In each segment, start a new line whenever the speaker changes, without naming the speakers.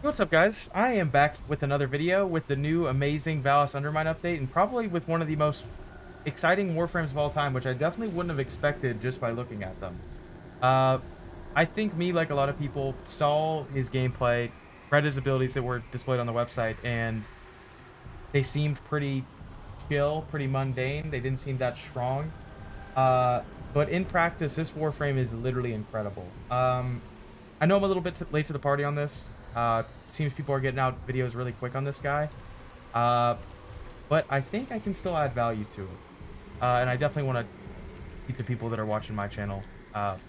What's up, guys? I am back with another video with the new amazing Valis Undermine update, and probably with one of the most exciting Warframes of all time, which I definitely wouldn't have expected just by looking at them. Uh, I think me, like a lot of people, saw his gameplay, read his abilities that were displayed on the website, and they seemed pretty chill, pretty mundane. They didn't seem that strong. But in practice, this Warframe is literally incredible. I know I'm a little bit late to the party on this. Seems people are getting out videos really quick on this guy. Uh, but I think I can still add value to it. And I definitely want to keep the people that are watching my channel up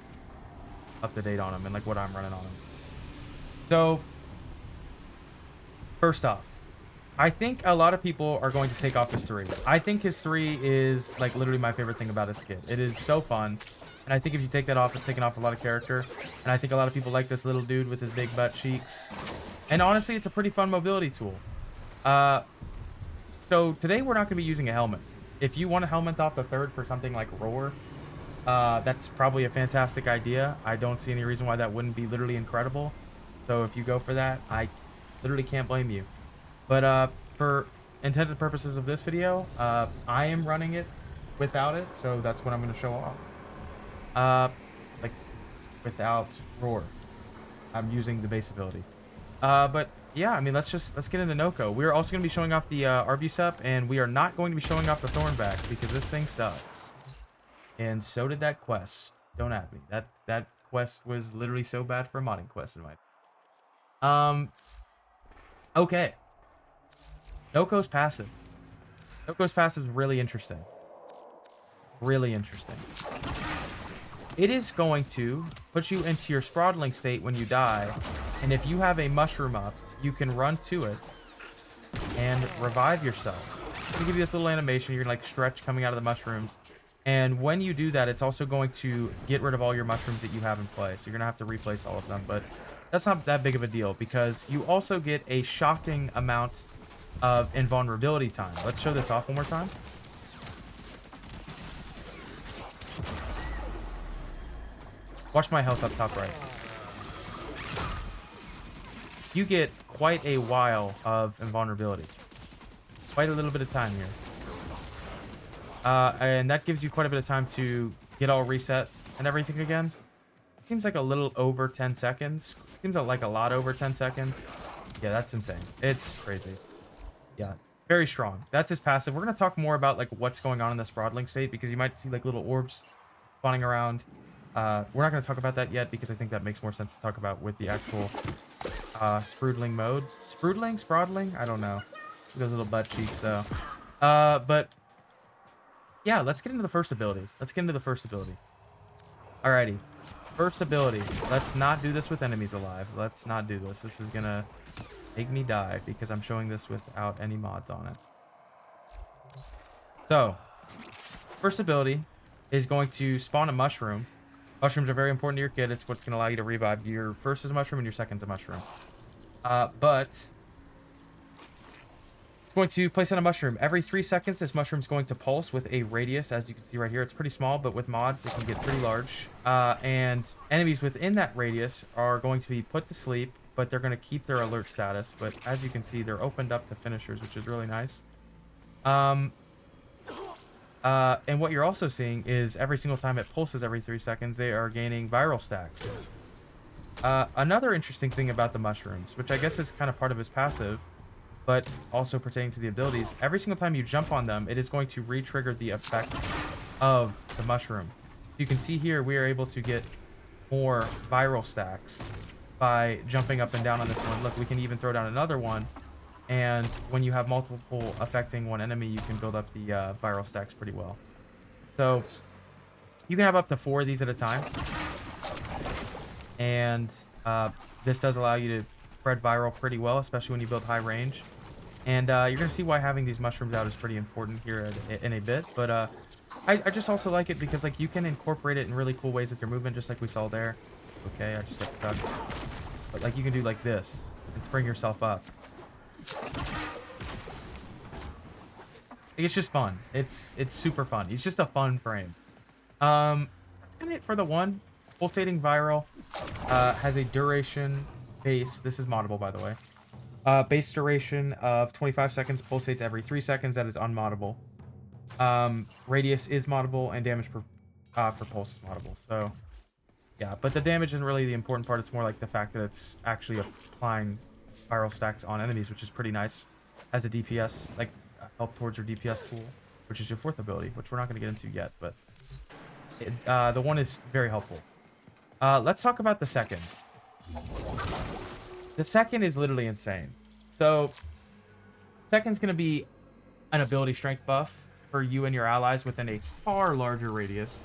to date on him and like what I'm running on him. So, first off, I think a lot of people are going to take off his 3. I think his 3 is like literally my favorite thing about his skit. It is so fun. And I think if you take that off, it's taking off a lot of character. And I think a lot of people like this little dude with his big butt cheeks. And honestly, it's a pretty fun mobility tool. So today we're not going to be using a helmet. If you want a helmet off the 3rd for something like Roar, that's probably a fantastic idea. I don't see any reason why that wouldn't be literally incredible. So if you go for that, I literally can't blame you. But for intents and purposes of this video, I am running it without it, so that's what I'm going to show off. Like without Roar. I'm using the base ability. But yeah, I mean, let's get into Nokko. We're also going to be showing off the Arbucep, and we are not going to be showing off the Thornback because this thing sucks. And so did that quest. Don't at me. That quest was literally so bad for a modding quest in my. Okay. Nokko's passive. Nokko's passive is really interesting. Really interesting. It is going to put you into your sprawling state when you die, and if you have a mushroom up, you can run to it and revive yourself. To give you this little animation, you're like stretch coming out of the mushrooms, and when you do that, it's also going to get rid of all your mushrooms that you have in play, so you're gonna have to replace all of them, but that's not that big of a deal because you also get a shocking amount of invulnerability time. Let's show this off one more time. Watch my health up top right. You get quite a while of invulnerability. Quite a little bit of time here. And that gives you quite a bit of time to get all reset and everything again. Seems like a little over 10 seconds. Seems like a lot over 10 seconds. Yeah, that's insane. It's crazy. Yeah, very strong. That's his passive. We're going to talk more about like what's going on in this Broadling state because you might see like little orbs spawning around. We're not going to talk about that yet because I think that makes more sense to talk about with the actual Sprudling mode. Sprudling? Sprodling? I don't know. Those little butt cheeks, though. But yeah, let's get into the first ability. Alrighty. First ability. Let's not do this with enemies alive. Let's not do this. This is going to make me die because I'm showing this without any mods on it. So, first ability is going to spawn a mushroom. Mushrooms are very important to your kit. It's what's going to allow you to revive. Your first is a mushroom and your second is a mushroom. But it's going to place on a mushroom. Every 3 seconds, this mushroom is going to pulse with a radius. As you can see right here, it's pretty small, but with mods, it can get pretty large. And enemies within that radius are going to be put to sleep, but they're going to keep their alert status. But as you can see, they're opened up to finishers, which is really nice. And what you're also seeing is every single time it pulses every 3 seconds, they are gaining viral stacks. Another interesting thing about the mushrooms, which I guess is kind of part of his passive, but also pertaining to the abilities, every single time you jump on them, it is going to re-trigger the effects of the mushroom. You can see here we are able to get more viral stacks by jumping up and down on this one. Look, we can even throw down another one. And when you have multiple affecting one enemy, you can build up the viral stacks pretty well. So you can have up to 4 of these at a time. And this does allow you to spread viral pretty well, especially when you build high range. And you're going to see why having these mushrooms out is pretty important here in a bit. But I just also like it because like you can incorporate it in really cool ways with your movement, just like we saw there. Okay, I just got stuck. But like you can do like this and spring yourself up. It's just fun. It's super fun. It's just a fun frame. That's kind of it for the one. Pulsating viral has a duration base. This is moddable, by the way. Base duration of 25 seconds, pulsates every 3 seconds. That is unmoddable. Radius is moddable, and damage per pulse is moddable. So, yeah. But the damage isn't really the important part. It's more like the fact that it's actually applying spiral stacks on enemies, which is pretty nice as a DPS, like help towards your DPS tool, which is your 4th ability, which we're not going to get into yet, but the one is very helpful. Let's talk about the second. The second is literally insane. So, second's going to be an ability strength buff for you and your allies within a far larger radius.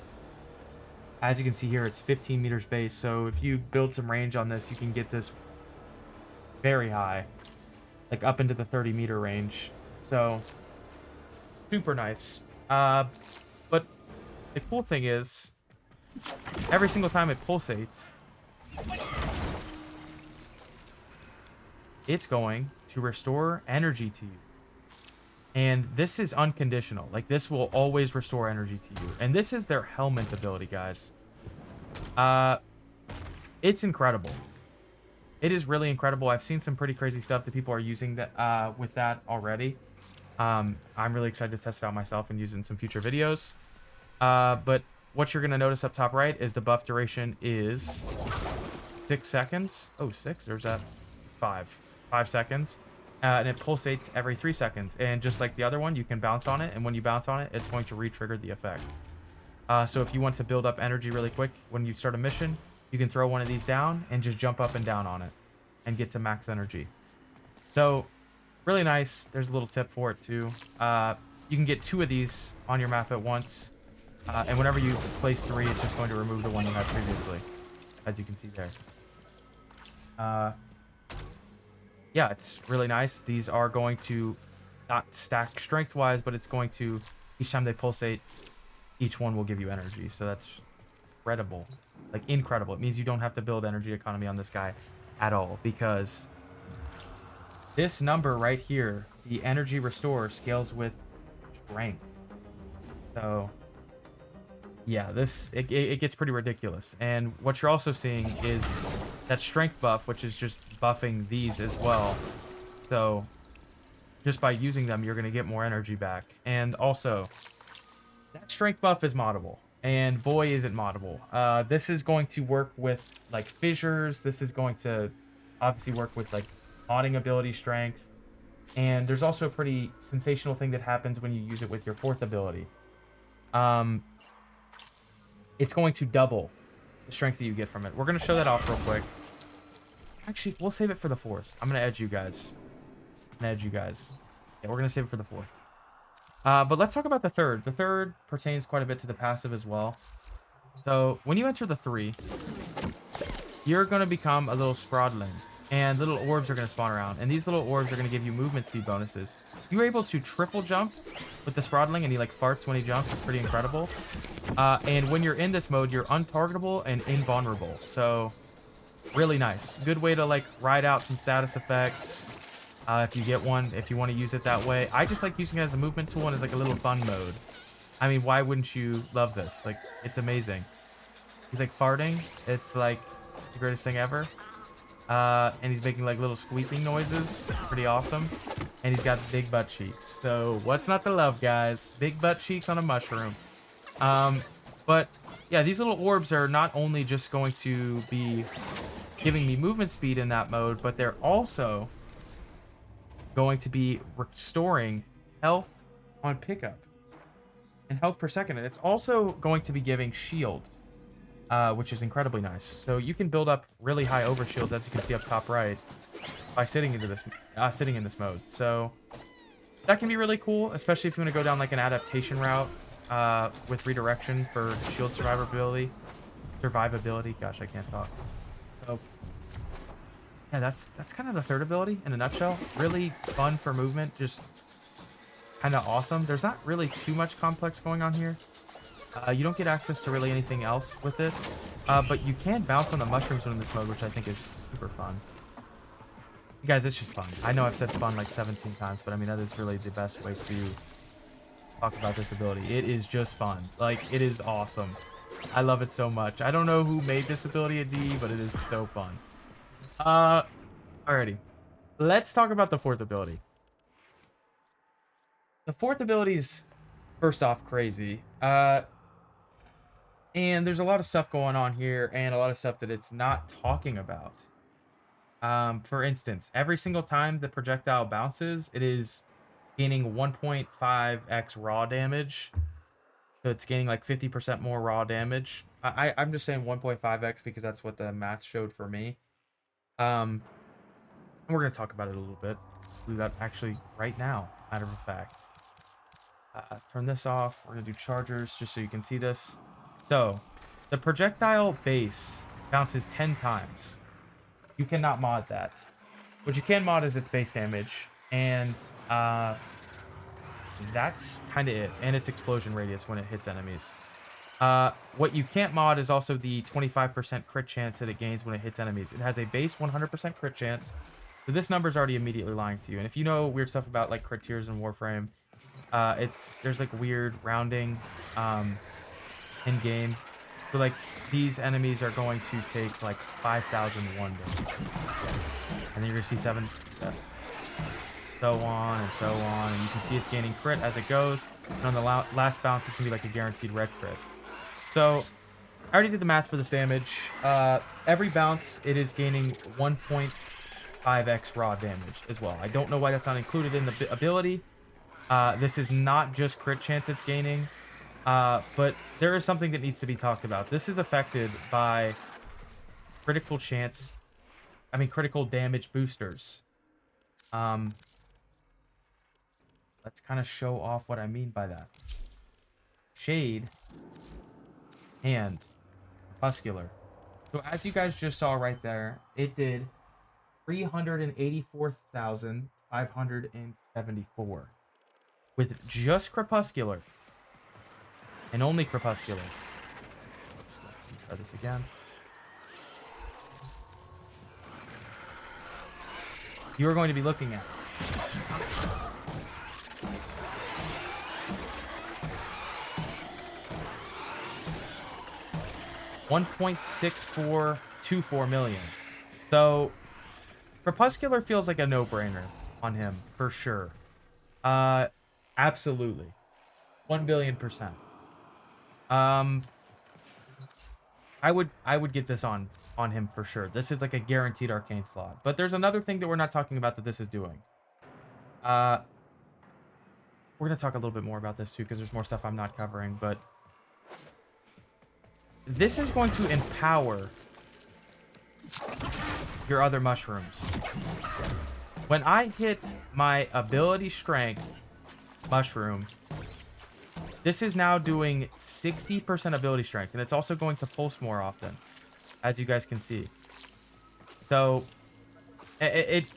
As you can see here, it's 15 meters base, so if you build some range on this, you can get this very high, like up into the 30-meter range. So, super nice. But the cool thing is, every single time it pulsates, it's going to restore energy to you. And this is unconditional. Like, this will always restore energy to you. And this is their helmet ability, guys. It's incredible. It is really incredible. I've seen some pretty crazy stuff that people are using that with that already. I'm really excited to test it out myself and use it in some future videos. But what you're going to notice up top right is the buff duration is 6 seconds. Oh, 6? Or is that 5? 5 seconds. And it pulsates every 3 seconds. And just like the other one, you can bounce on it. And when you bounce on it, it's going to re-trigger the effect. So if you want to build up energy really quick when you start a mission, you can throw one of these down and just jump up and down on it and get some max energy. So really nice. There's a little tip for it too. You can get 2 of these on your map at once. And whenever you place 3, it's just going to remove the one you had previously, as you can see there. Yeah, it's really nice. These are going to not stack strength-wise, but it's going to, each time they pulsate, each one will give you energy. So that's incredible. Like, incredible. It means you don't have to build energy economy on this guy at all, because this number right here, the energy restore, scales with strength. So yeah, it gets pretty ridiculous. And what you're also seeing is that strength buff, which is just buffing these as well. So just by using them, you're going to get more energy back. And also, that strength buff is moddable. And boy, is it moddable. This is going to work with, like, fissures. This is going to obviously work with, like, modding ability strength. And there's also a pretty sensational thing that happens when you use it with your 4th ability. It's going to double the strength that you get from it. We're going to show that off real quick. Actually, we'll save it for the 4th. I'm going to edge you guys. Yeah, we're going to save it for the 4th. But let's talk about the 3rd. The 3rd pertains quite a bit to the passive as well. So when you enter the 3, you're going to become a little Sprodling. And little orbs are going to spawn around. And these little orbs are going to give you movement speed bonuses. You're able to triple jump with the Sprodling, and he, like, farts when he jumps. It's pretty incredible. And when you're in this mode, you're untargetable and invulnerable. So, really nice. Good way to, like, ride out some status effects. If you get one, if you want to use it that way. I just like using it as a movement tool and as, like, a little fun mode. I mean, why wouldn't you love this? Like, it's amazing. He's, like, farting. It's, like, the greatest thing ever. And he's making, like, little squeaking noises. Pretty awesome. And he's got big butt cheeks. So what's not to love, guys? Big butt cheeks on a mushroom. But yeah, these little orbs are not only just going to be giving me movement speed in that mode, but they're also going to be restoring health on pickup and health per second. And it's also going to be giving shield. Which is incredibly nice. So you can build up really high overshields, as you can see up top right, by sitting in this mode. So that can be really cool, especially if you want to go down, like, an adaptation route with redirection for shield survivability. Gosh, I can't talk. So yeah, that's kind of the 3rd ability in a nutshell. Really fun for movement, just kind of awesome. There's not really too much complex going on here. You don't get access to really anything else with it, but you can bounce on the mushrooms in this mode, which I think is super fun. You guys, it's just fun. I know I've said fun like 17 times, but I mean, that is really the best way to talk about this ability. It is just fun. Like, it is awesome. I love it so much. I don't know who made this ability at D, but it is so fun. Alrighty. Let's talk about the fourth ability. The fourth ability is, first off, crazy. And there's a lot of stuff going on here and a lot of stuff that it's not talking about. For instance, every single time the projectile bounces, it is gaining 1.5x raw damage. So it's gaining like 50% more raw damage. I'm just saying 1.5x because that's what the math showed for me. We're going to talk about it a little bit. Do that actually right now, matter of fact. Turn this off. We're going to do chargers just so you can see this. So, the projectile base bounces 10 times. You cannot mod that. What you can mod is its base damage. And that's kind of it. And its explosion radius when it hits enemies. What you can't mod is also the 25% crit chance that it gains when it hits enemies. It has a base 100% crit chance. So this number is already immediately lying to you. And if you know weird stuff about like crit tiers in Warframe, there's like weird rounding in game. So like these enemies are going to take like 5,001 damage. And then you're gonna see 7 so on and so on. And you can see it's gaining crit as it goes. And on the last bounce, it's gonna be like a guaranteed red crit. So I already did the math for this damage. Every bounce, it is gaining 1.5x raw damage as well. I don't know why that's not included in the ability. This is not just crit chance it's gaining, but there is something that needs to be talked about. This is affected by critical damage boosters. Let's kind of show off what I mean by that. Shade and Crepuscular. So as you guys just saw right there, it did 384,574 with just Crepuscular and only Crepuscular. Let's try this again. You are going to be looking at 1.6424 million. So Crepuscular feels like a no-brainer on him for sure. Absolutely. 1,000,000,000%. I would get this on him for sure. This is like a guaranteed arcane slot. But there's another thing that we're not talking about that this is doing. We're gonna talk a little bit more about this too, because there's more stuff I'm not covering, but this is going to empower your other mushrooms. When I hit my ability strength mushroom, this is now doing 60% ability strength, and it's also going to pulse more often, as you guys can see. So,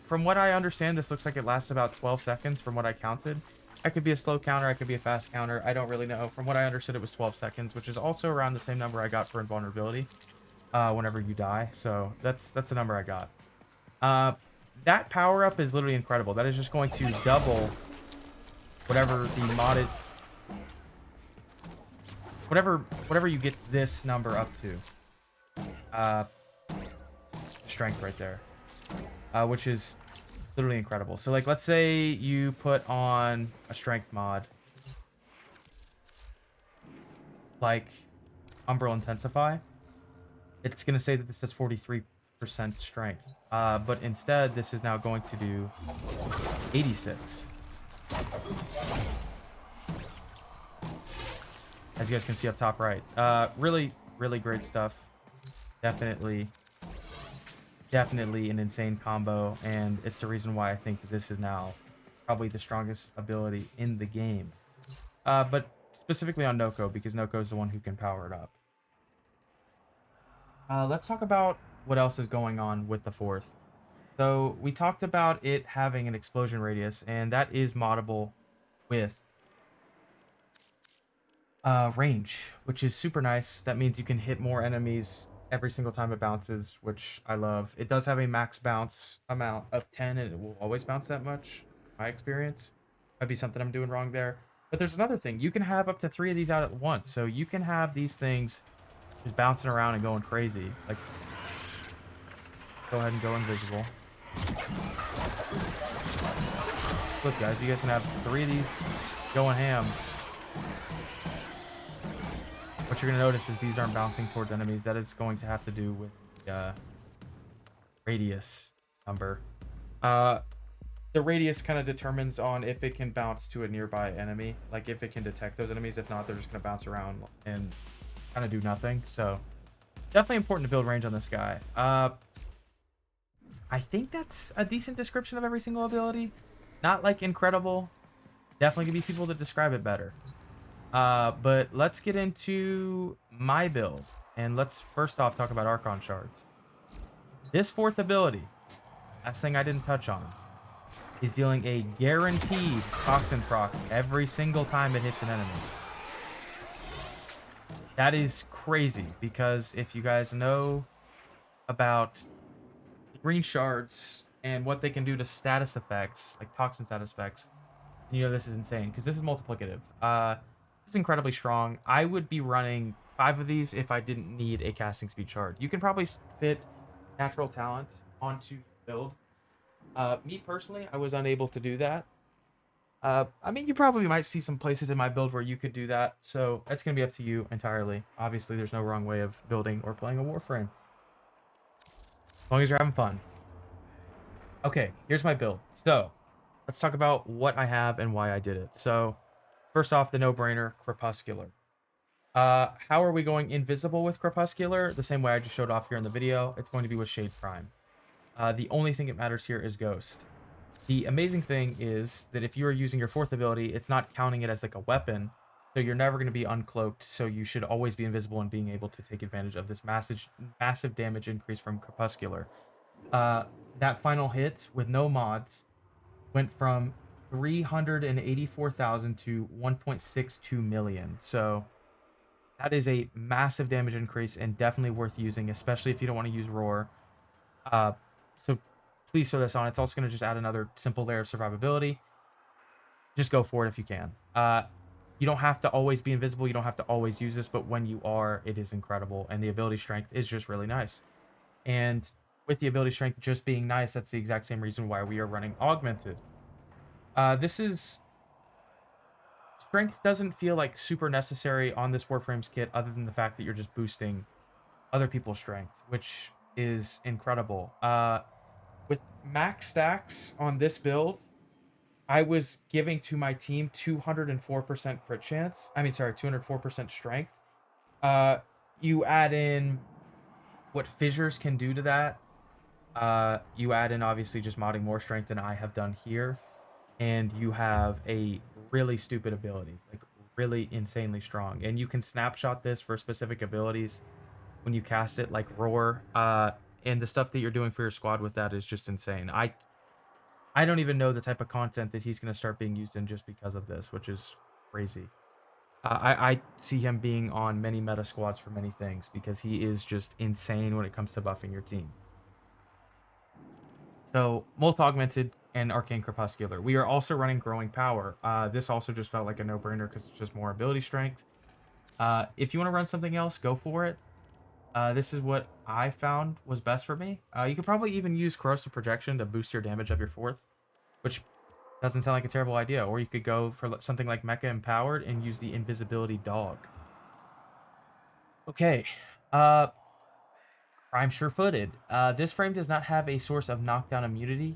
from what I understand, this looks like it lasts about 12 seconds from what I counted. That could be a slow counter, it could be a fast counter. I don't really know. From what I understood, it was 12 seconds, which is also around the same number I got for invulnerability whenever you die. So that's the number I got. That power-up is literally incredible. That is just going to double whatever the modded... Whatever you get this number up to. Strength right there. Which is literally incredible. So like, let's say you put on a strength mod like Umbral Intensify. It's going to say that this does 43% strength. But instead, this is now going to do 86. As you guys can see up top right. Really, really great stuff. Definitely an insane combo, and it's the reason why I think that this is now probably the strongest ability in the game. But specifically on Nokko, because Nokko is the one who can power it up. Let's talk about what else is going on with the fourth. So we talked about it having an explosion radius, and that is moddable with range, which is super nice. That means you can hit more enemies every single time it bounces, which I love. It does have a max bounce amount of 10, and it will always bounce that much, my experience. Might be something I'm doing wrong there. But there's another thing. You can have up to 3 of these out at once. So you can have these things just bouncing around and going crazy. Like, go ahead and go invisible. Look, guys, you guys can have 3 of these going ham. What you're going to notice is these aren't bouncing towards enemies. That is going to have to do with the radius number. The radius kind of determines on if it can bounce to a nearby enemy. Like, if it can detect those enemies. If not, they're just going to bounce around and kind of do nothing. So, definitely important to build range on this guy. I think that's a decent description of every single ability. Not, like, incredible. Definitely going to be people that describe it better. But let's get into my build. And let's first off talk about Archon Shards. This 4th ability, last thing I didn't touch on, is dealing a guaranteed Toxin proc every single time it hits an enemy. That is crazy, because if you guys know about green shards and what they can do to status effects, like Toxin status effects, you know this is insane, because this is multiplicative. It's incredibly strong. I would be running 5 of these if I didn't need a casting speed shard. You can probably fit natural talent onto build. Me personally, I was unable to do that. I mean, you probably might see some places in my build where you could do that, so it's going to be up to you entirely. Obviously, there's no wrong way of building or playing a Warframe, as long as you're having fun. Okay, here's my build. So, let's talk about what I have and why I did it. So, first off, the no-brainer, Crepuscular. How are we going invisible with Crepuscular? The same way I just showed off here in the video. It's going to be with Shade Prime. The only thing that matters here is Ghost. The amazing thing is that if you are using your 4th ability, it's not counting it as like a weapon, so you're never going to be uncloaked, so you should always be invisible and being able to take advantage of this massive damage increase from Crepuscular. That final hit with no mods went from 384,000 to 1.62 million, so that is a massive damage increase and definitely worth using, especially if you don't want to use Roar. So please throw this on. It's also going to just add another simple layer of survivability. Just go for it if you can. You don't have to always be invisible. You don't have to always use this, but when you are, it is incredible. And the ability strength is just really nice. And with the ability strength just being nice, that's the exact same reason why we are running augmented. This is... Strength doesn't feel like super necessary on this Warframes kit, other than the fact that you're just boosting other people's strength, which is incredible. With max stacks on this build, I was giving to my team 204% crit chance. I mean, sorry, 204% strength. You add in what fissures can do to that. You add in, obviously, just modding more strength than I have done here. And you have a really stupid ability, like really insanely strong. And you can snapshot this for specific abilities when you cast it, like Roar. And the stuff that you're doing for your squad with that is just insane. I don't even know the type of content that he's going to start being used in just because of this, which is crazy. I see him being on many meta squads for many things because he is just insane when it comes to buffing your team. So, Molt Augmented and Arcane Crepuscular. We are also running Growing Power. This also just felt like a no-brainer because it's just more ability strength. If you want to run something else, go for it. This is what I found was best for me. You could probably even use Corrosive Projection to boost your damage of your 4th, which doesn't sound like a terrible idea. Or you could go for something like Mecha Empowered and use the Invisibility Dog. Okay. Prime Sure-Footed. This frame does not have a source of knockdown immunity.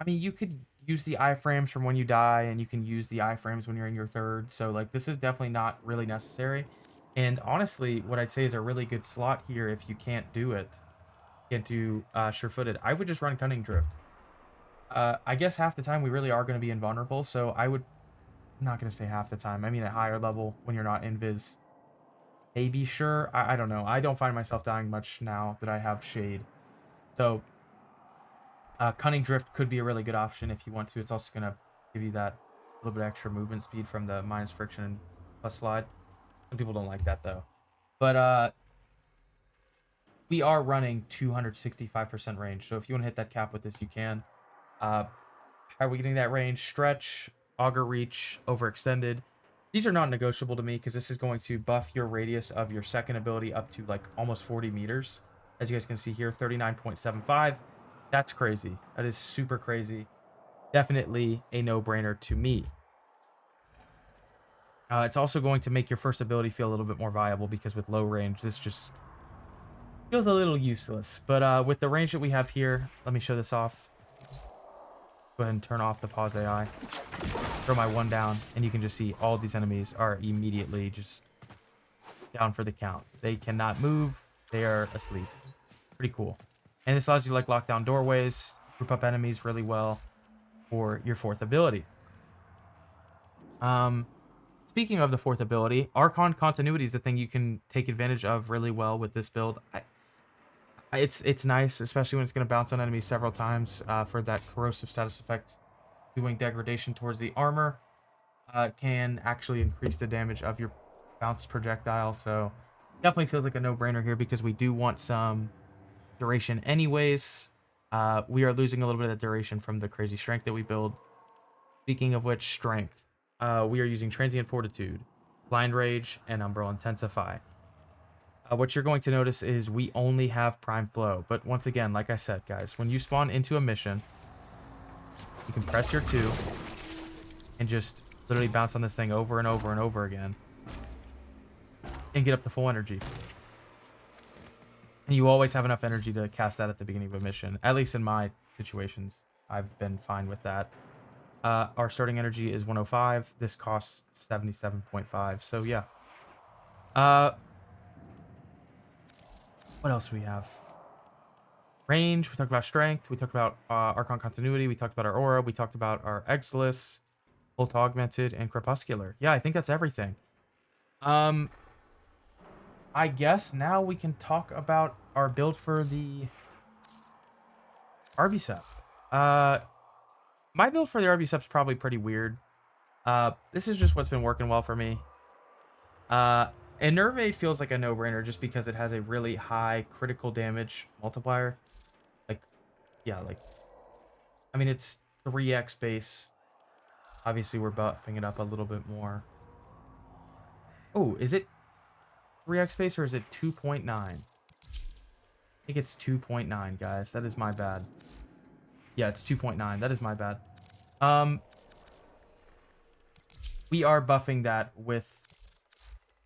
I mean, you could use the iframes from when you die, and you can use the iframes when you're in your 3rd. So, like, this is definitely not really necessary. And honestly, what I'd say is a really good slot here if you can't do it. Can't do Sure-Footed. I would just run Cunning Drift. I guess half the time we really are going to be invulnerable, so I would... I'm not going to say half the time. I mean at higher level when you're not invis. Maybe sure. I don't know. I don't find myself dying much now that I have Shade. So, Cunning Drift could be a really good option if you want to. It's also going to give you that little bit extra movement speed from the minus friction and plus slide. Some people don't like that, though. But, we are running 265% range. So if you want to hit that cap with this, you can. How are we getting that range? Stretch, Augur Reach, Overextended. These are not negotiable to me because this is going to buff your radius of your 2nd ability up to like almost 40 meters. As you guys can see here, 39.75. That's crazy. That is super crazy. Definitely a no-brainer to me. It's also going to make your first ability feel a little bit more viable because with low range, this just feels a little useless. But with the range that we have here, let me show this off. Go ahead and turn off the pause AI. Throw my one down, and you can just see all of these enemies are immediately just down for the count. They cannot move. They are asleep. Pretty cool. And this allows you to like lock down doorways, group up enemies really well for your fourth ability. Um, Speaking of the fourth ability, Archon Continuity is the thing you can take advantage of really well with this build. It's nice, especially when it's going to bounce on enemies several times for that corrosive status effect. Doing degradation towards the armor can actually increase the damage of your bounce projectile. So definitely feels like a no-brainer here because we do want some duration anyways. We are losing a little bit of duration from the crazy strength that we build. Speaking of which, strength. We are using Transient Fortitude, Blind Rage, and Umbral Intensify. What you're going to notice is we only have Prime Flow. But once again, like I said, guys, when you spawn into a mission, you can press your 2 and just literally bounce on this thing over and over and over again and get up to full energy. And you always have enough energy to cast that at the beginning of a mission. At least in my situations, I've been fine with that. Our starting energy is 105. This costs 77.5. So yeah. What else do we have? Range. We talked about strength. We talked about Archon Continuity. We talked about our aura. We talked about our Exilus, Bolt Augmented, and Crepuscular. Yeah, I think that's everything. I guess now we can talk about our build for the Arbucep. My build for the Arbucep's probably pretty weird. This is just what's been working well for me. Enervate feels like a no-brainer just because it has a really high critical damage multiplier. Like, yeah, like, I mean, it's 3x base. Obviously, we're buffing it up a little bit more. Oh, is it 3x base or is it 2.9? I think it's 2.9, guys. That is my bad. Yeah, it's 2.9. That is my bad. We are buffing that with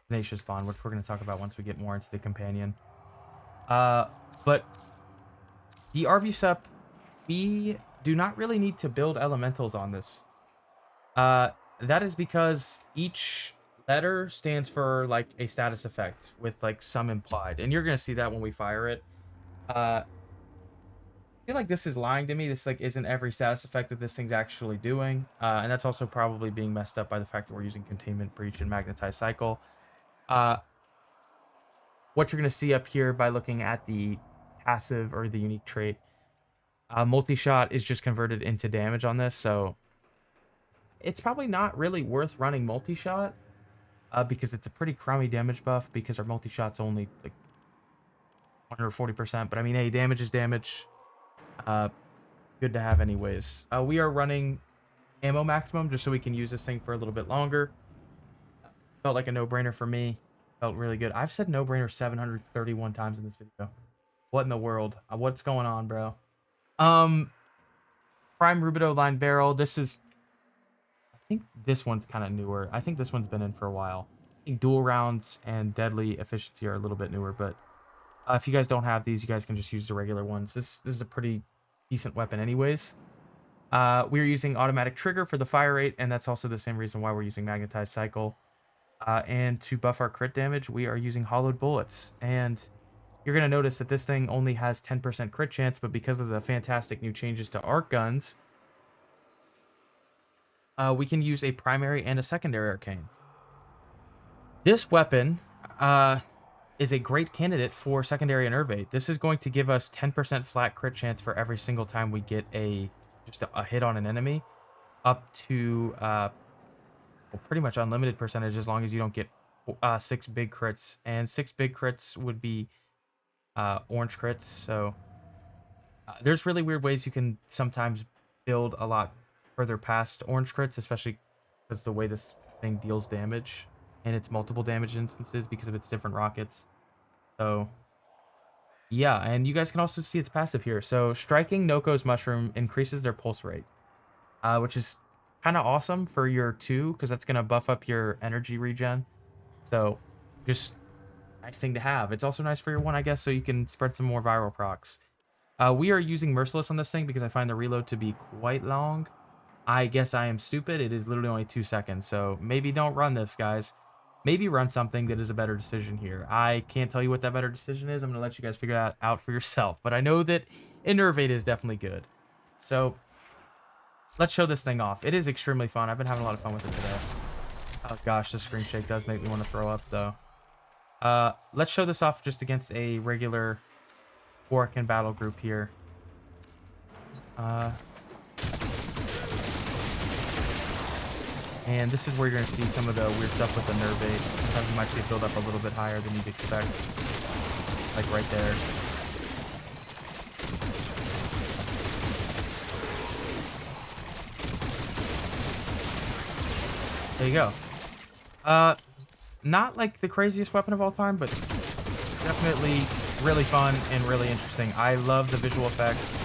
Tenacious Bond, which we're going to talk about once we get more into the companion. But the Arbucep, we do not really need to build elementals on this. That is because each letter stands for like a status effect with like some implied, and you're going to see that when we fire it. I feel like this is lying to me. This like isn't every status effect that this thing's actually doing, and that's also probably being messed up by the fact that we're using Containment Breach and Magnetized Cycle. What you're going to see up here by looking at the passive or the unique trait, multi-shot is just converted into damage on this, so it's probably not really worth running multi-shot because it's a pretty crummy damage buff because our multi-shot's only like 140%, but I mean, hey, damage is damage. Good to have anyways. We are running ammo maximum just so we can use this thing for a little bit longer. Felt like a no-brainer for me. Felt really good. I've said no-brainer 731 times in this video. What in the world? What's going on, bro? Prime Rubido line barrel. This is, I think this one's kind of newer. I think this one's been in for a while. I think dual rounds and deadly efficiency are a little bit newer, but if you guys don't have these, you guys can just use the regular ones. This is a pretty decent weapon anyways. We're using automatic trigger for the fire rate, and that's also the same reason why we're using magnetized cycle. And to buff our crit damage, we are using hollowed bullets. And you're going to notice that this thing only has 10% crit chance, but because of the fantastic new changes to arc guns, we can use a primary and a secondary arcane. This weapon is a great candidate for secondary Enervate. This is going to give us 10% flat crit chance for every single time we get just a hit on an enemy, up to well, pretty much unlimited percentage as long as you don't get 6 big crits. And 6 big crits would be orange crits. So there's really weird ways you can sometimes build a lot further past orange crits, especially because the way this thing deals damage and it's multiple damage instances because of its different rockets. So Yeah, and you guys can also see its passive here. So striking Noko's mushroom increases their pulse rate, which is kind of awesome for your 2, because that's going to buff up your energy regen. So just nice thing to have. It's also nice for your 1, I guess, so you can spread some more viral procs. We are using Merciless on this thing because I find the reload to be quite long. I guess I am stupid. It is literally only 2 seconds, so maybe don't run this, guys. Maybe run something that is a better decision here. I can't tell you what that better decision is. I'm going to let you guys figure that out for yourself, but I know that Innervate is definitely good. So let's show this thing off. It is extremely fun. I've been having a lot of fun with it today. Oh gosh, the screen shake does make me want to throw up, though. Let's show this off just against a regular Orc battle group here. And this is where you're going to see some of the weird stuff with the Nervate. Sometimes you might see it build up a little bit higher than you'd expect. Like right there. There you go. Not like the craziest weapon of all time, but definitely really fun and really interesting. I love the visual effects.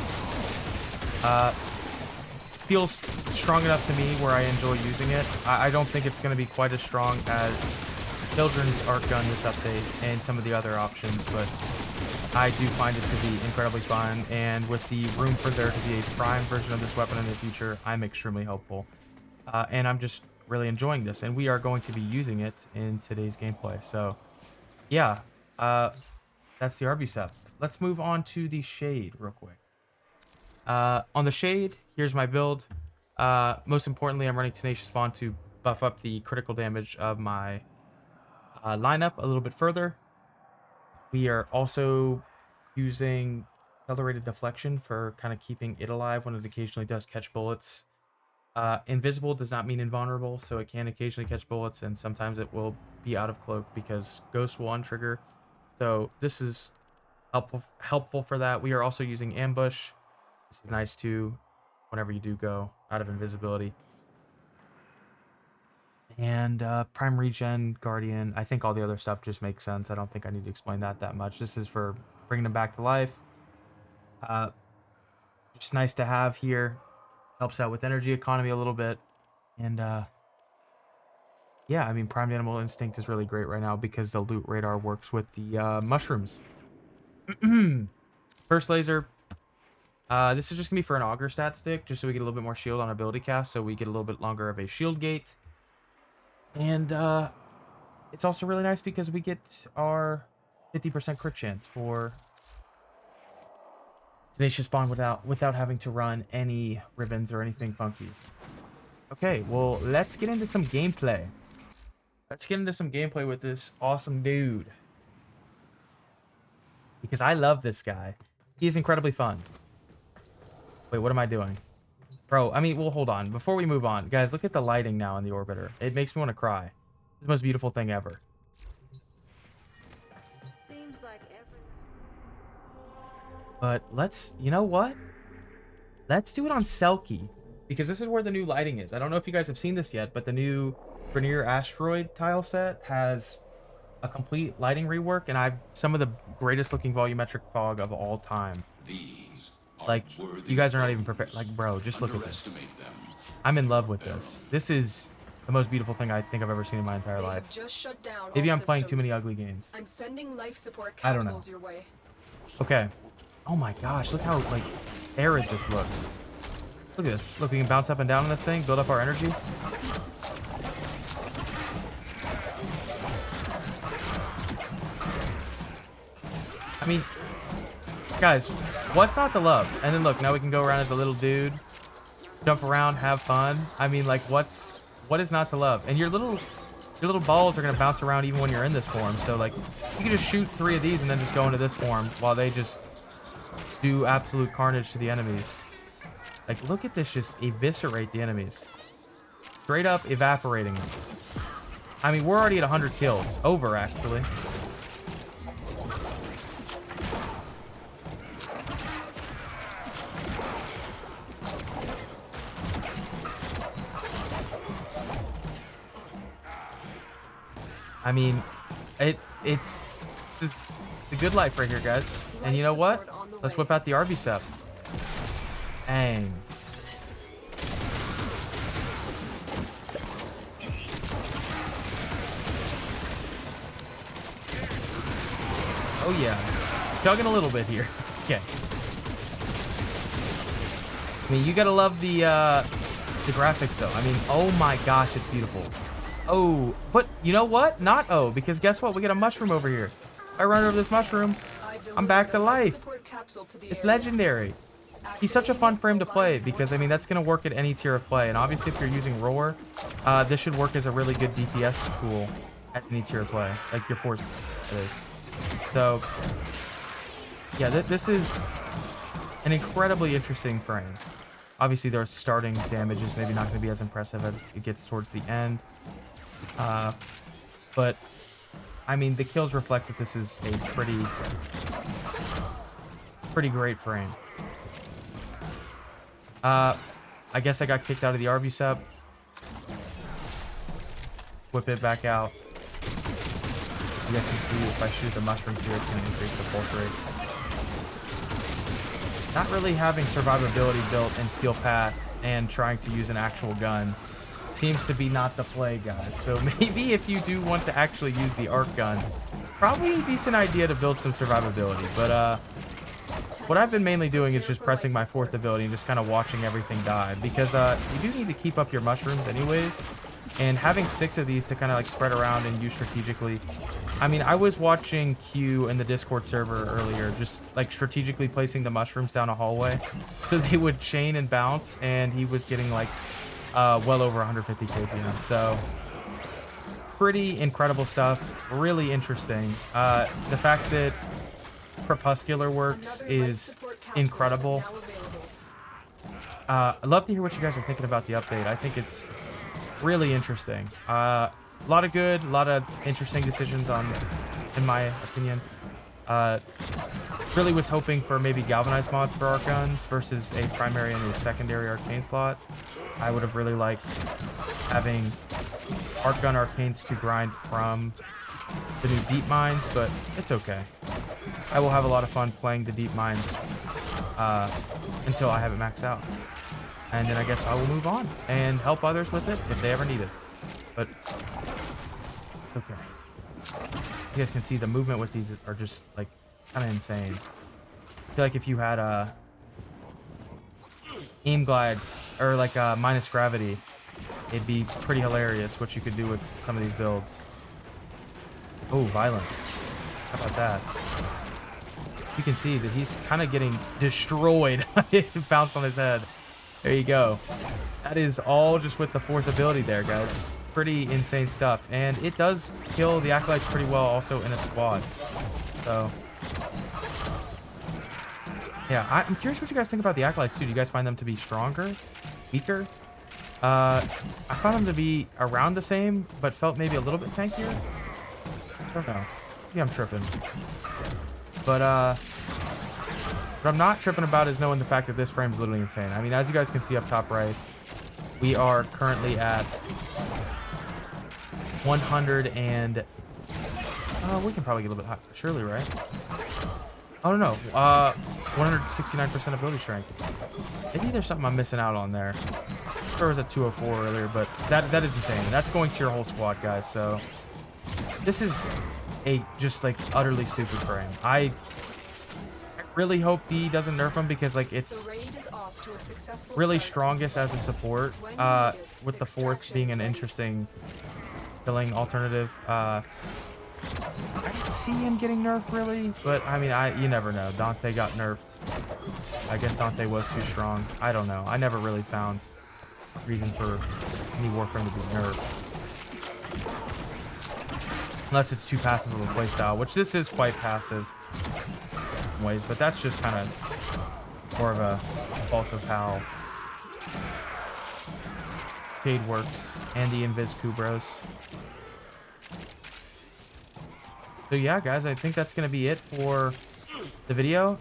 Feels strong enough to me where I enjoy using it. I don't think it's going to be quite as strong as Children's Arc Gun this update and some of the other options, but I do find it to be incredibly fun, and with the room for there to be a prime version of this weapon in the future, I'm extremely hopeful. And I'm just really enjoying this, and we are going to be using it in today's gameplay. So, yeah, that's the Arbucep. Let's move on to the Shade real quick. On the Shade, here's my build. Most importantly, I'm running Tenacious Bond to buff up the critical damage of my lineup a little bit further. We are also using Accelerated Deflection for kind of keeping it alive when it occasionally does catch bullets. Invisible does not mean invulnerable, so it can occasionally catch bullets, and sometimes it will be out of cloak because Ghost will untrigger. So this is helpful for that. We are also using Ambush. This is nice too, whenever you do go out of invisibility. And Prime Regen, Guardian. I think all the other stuff just makes sense. I don't think I need to explain that much. This is for bringing them back to life. Just nice to have here. Helps out with energy economy a little bit. And yeah, I mean, Primed Animal Instinct is really great right now because the loot radar works with the mushrooms. First laser. This is just going to be for an auger stat stick, just so we get a little bit more shield on ability cast, so we get a little bit longer of a shield gate. And it's also really nice because we get our 50% crit chance for Tenacious Bond without having to run any ribbons or anything funky. Okay, well, let's get into some gameplay. Let's get into some gameplay with this awesome dude. Because I love this guy. He's incredibly fun. Wait, what am I doing? Bro, I mean, well, hold on. Before we move on, guys, look at the lighting now in the orbiter. It makes me want to cry. It's the most beautiful thing ever.
Seems like
But let's, you know what? Let's do it on Selkie. Because this is where the new lighting is. I don't know if you guys have seen this yet, but the new Vernier Asteroid tile set has a complete lighting rework, and some of the greatest looking volumetric fog of all time. Like, you guys are not even prepared. Like, bro, just look at this. I'm in love with this. This is the most beautiful thing I think I've ever seen in my entire life. Maybe I'm playing too many ugly games.
I'm sending life support
I don't know.
capsules your way.
Okay. Oh my gosh, look how, like, arid this looks. Look at this. Look, we can bounce up and down on this thing, build up our energy. I mean, guys, what's not to love? And then look, now we can go around as a little dude, jump around, have fun. I mean, like, what is not to love? And your little balls are gonna bounce around even when you're in this form. So like, you can just shoot 3 of these and then just go into this form while they just do absolute carnage to the enemies. Like, look at this, just eviscerate the enemies. Straight up evaporating them. I mean, we're already at 100 kills. Over, actually. I mean, this is The good life right here, guys. And you know what? Let's whip out the Arbucep. Dang. Oh yeah. Chugging a little bit here. Okay. I mean, you gotta love the graphics though. I mean, oh my gosh, it's beautiful. Oh, but you know what? Not oh, because guess what? We got a mushroom over here. I run over this mushroom, I'm back to life. It's legendary. He's such a fun frame to play because, I mean, that's going to work at any tier of play. And obviously, if you're using Roar, this should work as a really good DPS tool at any tier of play. Like your fourth, it is. So, yeah, this is an incredibly interesting frame. Obviously, their starting damage is maybe not going to be as impressive as it gets towards the end. But, I mean, the kills reflect that this is a pretty great frame. I guess I got kicked out of the Arbucep. Whip it back out. You guys can see if I shoot the mushrooms here, it's going to increase the pulse rate. Not really having survivability built in Steel Path and trying to use an actual gun seems to be not the play, guys. So maybe if you do want to actually use the arc gun, probably a decent idea to build some survivability. But what I've been mainly doing is just pressing my fourth ability and just kind of watching everything die, because you do need to keep up your mushrooms anyways, and having 6 of these to kind of like spread around and use strategically. I mean, I was watching Q in the Discord server earlier, just like strategically placing the mushrooms down a hallway so they would chain and bounce, and he was getting like well over 150 KPM. So pretty incredible stuff, really interesting. The fact that Crepuscular works is incredible. I'd love to hear what you guys are thinking about the update. I think it's really interesting. A lot of good, a lot of interesting decisions in my opinion. Really was hoping for maybe galvanized mods for arc guns versus a primary and a secondary arcane slot. I would have really liked having arc gun arcanes to grind from the new deep mines, but it's okay. I will have a lot of fun playing the deep mines until I have it maxed out. And then I guess I will move on and help others with it if they ever need it. But, okay. You guys can see the movement with these are just, like, kind of insane. I feel like if you had a aim glide or, like, a minus gravity, it'd be pretty hilarious what you could do with some of these builds. Oh, violent. How about that? You can see that he's kind of getting destroyed. It bounced on his head. There you go. That is all just with the fourth ability there, guys. Pretty insane stuff. And it does kill the Acolytes pretty well also in a squad. So, yeah, I'm curious what you guys think about the Acolytes too. Do you guys find them to be stronger? Weaker? I found them to be around the same, but felt maybe a little bit tankier. I don't know. Maybe I'm tripping. But what I'm not tripping about is knowing the fact that this frame is literally insane. I mean, as you guys can see up top right, we are currently at 100 and... we can probably get a little bit higher. Surely, right? Oh, no. 169% ability strength. Maybe there's something I'm missing out on there. There was a 204 earlier, but that is insane. That's going to your whole squad, guys. So this is a just like utterly stupid frame. I really hope D doesn't nerf him, because like it's really strongest as a support, with the fourth being an interesting killing alternative. I could see him getting nerfed really, but I mean, you never know. Dante got nerfed. I guess Dante was too strong. I don't know. I never really found reason for any Warframe to be nerfed. Unless it's too passive of a playstyle, which this is quite passive in ways, but that's just kind of more of a bulk of how Shade works and the Invis Kubros. So yeah, guys, I think that's going to be it for the video.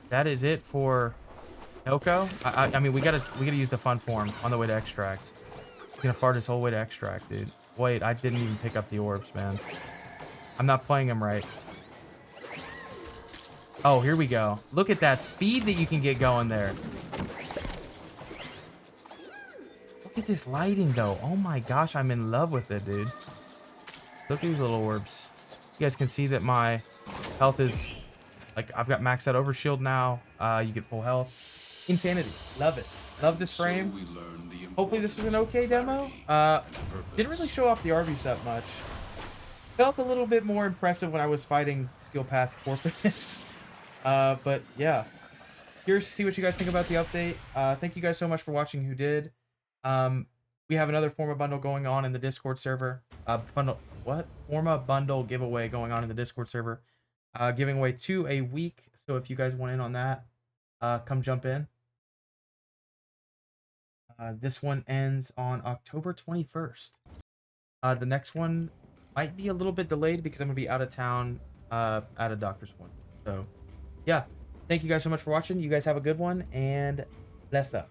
That is it for Nokko. I mean, we gotta use the fun form on the way to extract. He's gonna fart his whole way to extract, dude. Wait, I didn't even pick up the orbs, man. I'm not playing him right. Oh, here we go. Look at that speed that you can get going there. Look at this lighting, though. Oh my gosh, I'm in love with it, dude. Look at these little orbs. You guys can see that my health is, like, I've got maxed out overshield now. You get full health. Insanity. Love it. Love this frame. Hopefully this was an okay demo. Didn't really show off the Arbucep much. Felt a little bit more impressive when I was fighting Steel Path Corpus. But yeah. Curious to see what you guys think about the update. Thank you guys so much for watching who did. We have another Forma bundle going on in the Discord server. Forma bundle giveaway going on in the Discord server. Giving away 2 a week. So if you guys want in on that, come jump in. This one ends on October 21st. The next one might be a little bit delayed because I'm going to be out of town at a doctor's appointment. So, yeah. Thank you guys so much for watching. You guys have a good one, and bless up.